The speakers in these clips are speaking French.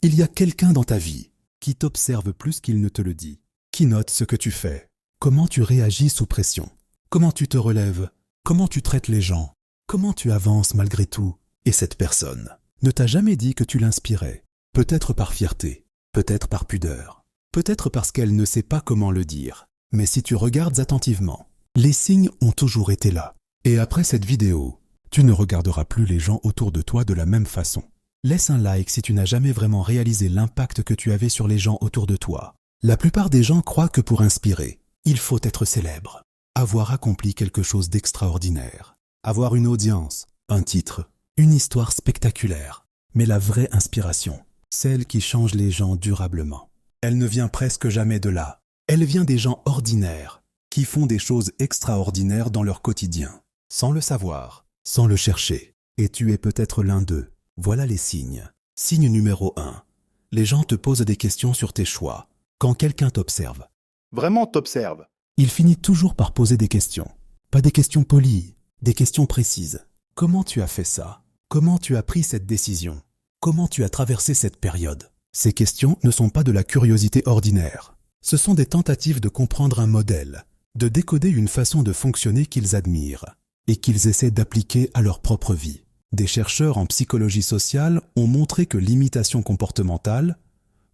Il y a quelqu'un dans ta vie qui t'observe plus qu'il ne te le dit, qui note ce que tu fais, comment tu réagis sous pression, comment tu te relèves, comment tu traites les gens, comment tu avances malgré tout. Et cette personne ne t'a jamais dit que tu l'inspirais, peut-être par fierté, peut-être par pudeur, peut-être parce qu'elle ne sait pas comment le dire. Mais si tu regardes attentivement, les signes ont toujours été là. Et après cette vidéo, tu ne regarderas plus les gens autour de toi de la même façon. Laisse un like si tu n'as jamais vraiment réalisé l'impact que tu avais sur les gens autour de toi. La plupart des gens croient que pour inspirer, il faut être célèbre, avoir accompli quelque chose d'extraordinaire, avoir une audience, un titre, une histoire spectaculaire. Mais la vraie inspiration, celle qui change les gens durablement, elle ne vient presque jamais de là. Elle vient des gens ordinaires, qui font des choses extraordinaires dans leur quotidien, sans le savoir, sans le chercher. Et tu es peut-être l'un d'eux. Voilà les signes. Signe numéro 1. Les gens te posent des questions sur tes choix. Quand quelqu'un t'observe, Vraiment t'observe. il finit toujours par poser des questions. Pas des questions polies, des questions précises. Comment tu as fait ça? Comment tu as pris cette décision? Comment tu as traversé cette période? Ces questions ne sont pas de la curiosité ordinaire. Ce sont des tentatives de comprendre un modèle, de décoder une façon de fonctionner qu'ils admirent et qu'ils essaient d'appliquer à leur propre vie. Des chercheurs en psychologie sociale ont montré que l'imitation comportementale,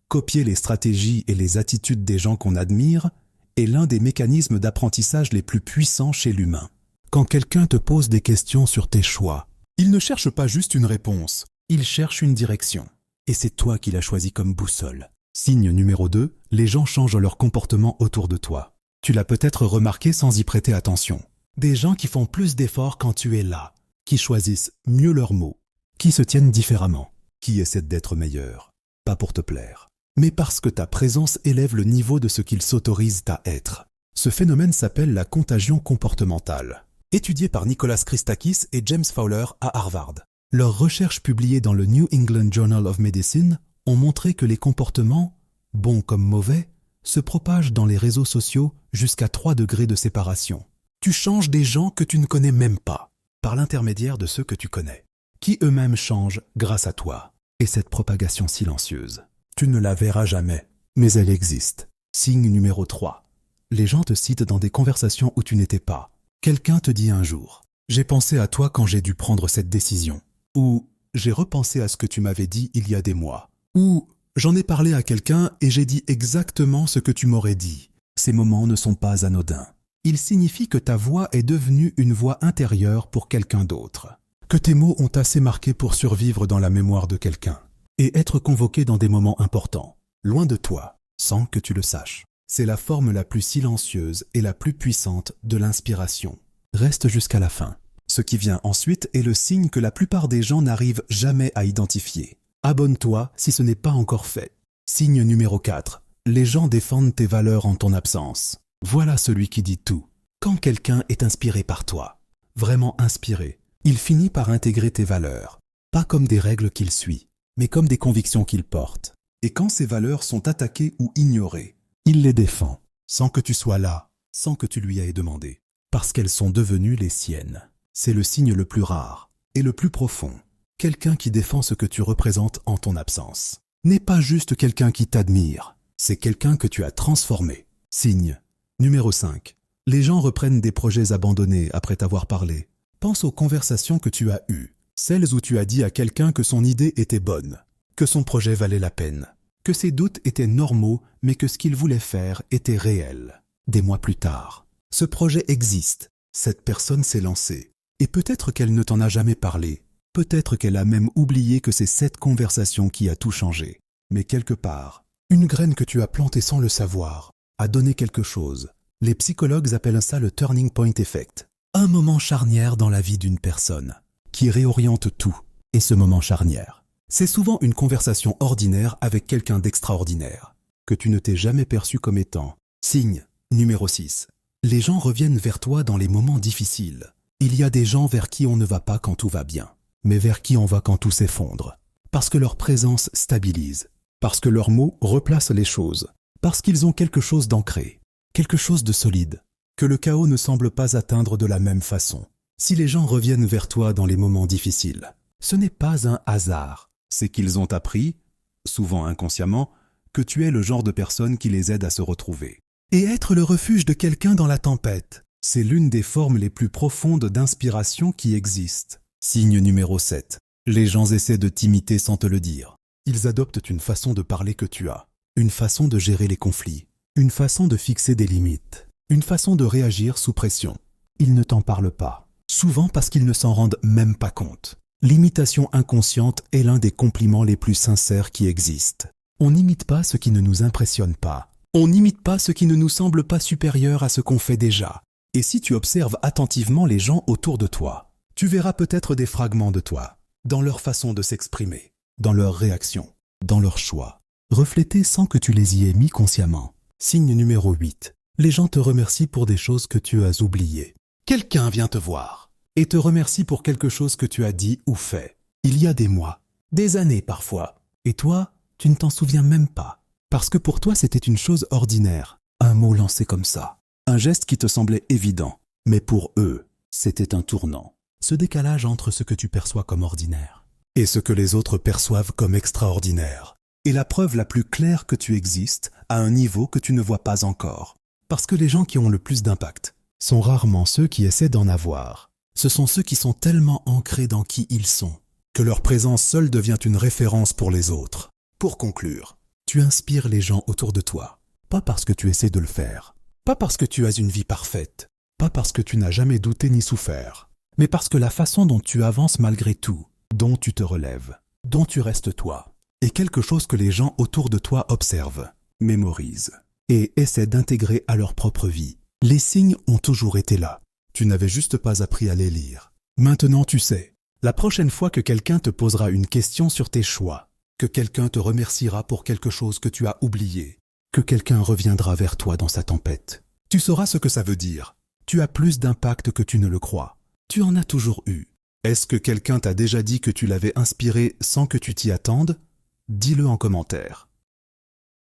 copier les stratégies et les attitudes des gens qu'on admire, est l'un des mécanismes d'apprentissage les plus puissants chez l'humain. Quand quelqu'un te pose des questions sur tes choix, il ne cherche pas juste une réponse, il cherche une direction. Et c'est toi qui l'as choisi comme boussole. Signe numéro 2, les gens changent leur comportement autour de toi. Tu l'as peut-être remarqué sans y prêter attention. Des gens qui font plus d'efforts quand tu es là, qui choisissent mieux leurs mots, qui se tiennent différemment, qui essaient d'être meilleurs, pas pour te plaire, mais parce que ta présence élève le niveau de ce qu'ils s'autorisent à être. Ce phénomène s'appelle la contagion comportementale, étudié par Nicholas Christakis et James Fowler à Harvard. Leurs recherches publiées dans le New England Journal of Medicine ont montré que les comportements, bons comme mauvais, se propagent dans les réseaux sociaux jusqu'à 3 degrés de séparation. Tu changes des gens que tu ne connais même pas, par l'intermédiaire de ceux que tu connais, qui eux-mêmes changent grâce à toi. Et cette propagation silencieuse, tu ne la verras jamais, mais elle existe. Signe numéro 3. Les gens te citent dans des conversations où tu n'étais pas. Quelqu'un te dit un jour « J'ai pensé à toi quand j'ai dû prendre cette décision » ou « J'ai repensé à ce que tu m'avais dit il y a des mois » ou « J'en ai parlé à quelqu'un et j'ai dit exactement ce que tu m'aurais dit ». Ces moments ne sont pas anodins. Ils signifient que ta voix est devenue une voix intérieure pour quelqu'un d'autre, que tes mots ont assez marqué pour survivre dans la mémoire de quelqu'un et être convoqués dans des moments importants, loin de toi, sans que tu le saches. C'est la forme la plus silencieuse et la plus puissante de l'inspiration. Reste jusqu'à la fin. Ce qui vient ensuite est le signe que la plupart des gens n'arrivent jamais à identifier. Abonne-toi si ce n'est pas encore fait. Signe numéro 4. Les gens défendent tes valeurs en ton absence. Voilà celui qui dit tout. Quand quelqu'un est inspiré par toi, vraiment inspiré, il finit par intégrer tes valeurs, pas comme des règles qu'il suit, mais comme des convictions qu'il porte. Et quand ces valeurs sont attaquées ou ignorées, il les défend, sans que tu sois là, sans que tu lui aies demandé, parce qu'elles sont devenues les siennes. C'est le signe le plus rare et le plus profond. Quelqu'un qui défend ce que tu représentes en ton absence n'est pas juste quelqu'un qui t'admire, c'est quelqu'un que tu as transformé. Signe numéro 5. Les gens reprennent des projets abandonnés après t'avoir parlé. Pense aux conversations que tu as eues, celles où tu as dit à quelqu'un que son idée était bonne, que son projet valait la peine, que ses doutes étaient normaux, mais que ce qu'il voulait faire était réel. Des mois plus tard, ce projet existe, cette personne s'est lancée, et peut-être qu'elle ne t'en a jamais parlé, peut-être qu'elle a même oublié que c'est cette conversation qui a tout changé. Mais quelque part, une graine que tu as plantée sans le savoir, a donné quelque chose. Les psychologues appellent ça le turning point effect. Un moment charnière dans la vie d'une personne, qui réoriente tout. Et ce moment charnière, c'est souvent une conversation ordinaire avec quelqu'un d'extraordinaire, que tu ne t'es jamais perçu comme étant. Signe numéro 6. Les gens reviennent vers toi dans les moments difficiles. Il y a des gens vers qui on ne va pas quand tout va bien, mais vers qui on va quand tout s'effondre. Parce que leur présence stabilise, parce que leurs mots replacent les choses, parce qu'ils ont quelque chose d'ancré, quelque chose de solide, que le chaos ne semble pas atteindre de la même façon. Si les gens reviennent vers toi dans les moments difficiles, ce n'est pas un hasard, c'est qu'ils ont appris, souvent inconsciemment, que tu es le genre de personne qui les aide à se retrouver. Et être le refuge de quelqu'un dans la tempête, c'est l'une des formes les plus profondes d'inspiration qui existent. Signe numéro 7. Les gens essaient de t'imiter sans te le dire. Ils adoptent une façon de parler que tu as, une façon de gérer les conflits, une façon de fixer des limites, une façon de réagir sous pression. Ils ne t'en parlent pas, souvent parce qu'ils ne s'en rendent même pas compte. L'imitation inconsciente est l'un des compliments les plus sincères qui existent. On n'imite pas ce qui ne nous impressionne pas. On n'imite pas ce qui ne nous semble pas supérieur à ce qu'on fait déjà. Et si tu observes attentivement les gens autour de toi, tu verras peut-être des fragments de toi, dans leur façon de s'exprimer, dans leurs réactions, dans leurs choix, reflétés sans que tu les y aies mis consciemment. Signe numéro 8. Les gens te remercient pour des choses que tu as oubliées. Quelqu'un vient te voir et te remercie pour quelque chose que tu as dit ou fait. Il y a des mois, des années parfois. Et toi, tu ne t'en souviens même pas. Parce que pour toi, c'était une chose ordinaire. Un mot lancé comme ça. Un geste qui te semblait évident. Mais pour eux, c'était un tournant. Ce décalage entre ce que tu perçois comme ordinaire et ce que les autres perçoivent comme extraordinaire est la preuve la plus claire que tu existes à un niveau que tu ne vois pas encore. Parce que les gens qui ont le plus d'impact sont rarement ceux qui essaient d'en avoir. Ce sont ceux qui sont tellement ancrés dans qui ils sont que leur présence seule devient une référence pour les autres. Pour conclure, tu inspires les gens autour de toi, pas parce que tu essaies de le faire, pas parce que tu as une vie parfaite, pas parce que tu n'as jamais douté ni souffert, mais parce que la façon dont tu avances malgré tout, dont tu te relèves, dont tu restes toi, est quelque chose que les gens autour de toi observent, mémorisent et essaient d'intégrer à leur propre vie. Les signes ont toujours été là. Tu n'avais juste pas appris à les lire. Maintenant tu sais, la prochaine fois que quelqu'un te posera une question sur tes choix, que quelqu'un te remerciera pour quelque chose que tu as oublié, que quelqu'un reviendra vers toi dans sa tempête, tu sauras ce que ça veut dire. Tu as plus d'impact que tu ne le crois. Tu en as toujours eu. Est-ce que quelqu'un t'a déjà dit que tu l'avais inspiré sans que tu t'y attendes ? Dis-le en commentaire.